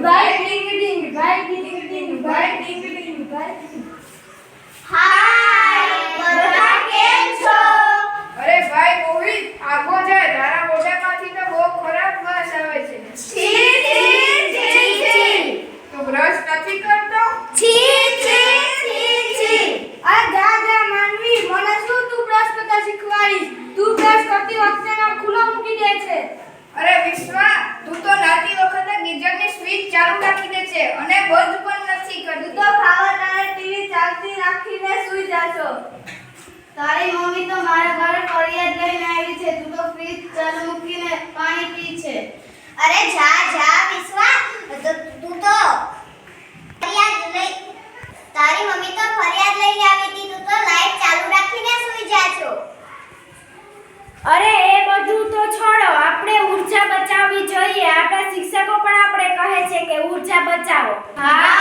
ભાઈ ડીંગ ડીંગ ભાઈ ડીંગ ડીંગ ભાઈ ડીંગ ડીંગ ભાઈ. હાય બધા કેમ છો? અરે ભાઈ મોહિત આગો જાય તારા મોઢામાંથી તો બહુ ખરાબ વાસ આવે છે. છી છી છી છી તું બ્રશ નથી કરતો? છી છી છી છી. આ જા જા માનવી મને શું તું બ્રશ કરતા શીખવાડીશ? તું બ્રશ કરતી વખતે નાક ખુલ્લો મૂકી દે છે. અરે વિશ્વા તું તો નાતી વખતે ગીઝરની સ્વિચ ચાલુ રાખી દે છે અને બંધ પણ નથી તું કરતી. તો ખાવા ટાણે ટીવી ચાલતી રાખીને સૂઈ જાશો. તારી મમ્મી તો મારા ઘરે ફરિયાદ લઈને આવી છે. તું તો ફ્રીજ ચાલુ મૂકીને પાણી પી છે. અરે જા જા વિશ્વા તું તો ફરિયાદ લઈ તારી મમ્મી તો ફરિયાદ લઈને આવી હતી. તું તો લાઈટ ચાલુ રાખીને સૂઈ જા છો. અરે એ બધું તો છોડો, આપણે ઊર્જા બચાવવી જોઈએ. આપણા શિક્ષકો પણ આપણે કહે છે કે ઊર્જા બચાવો. હા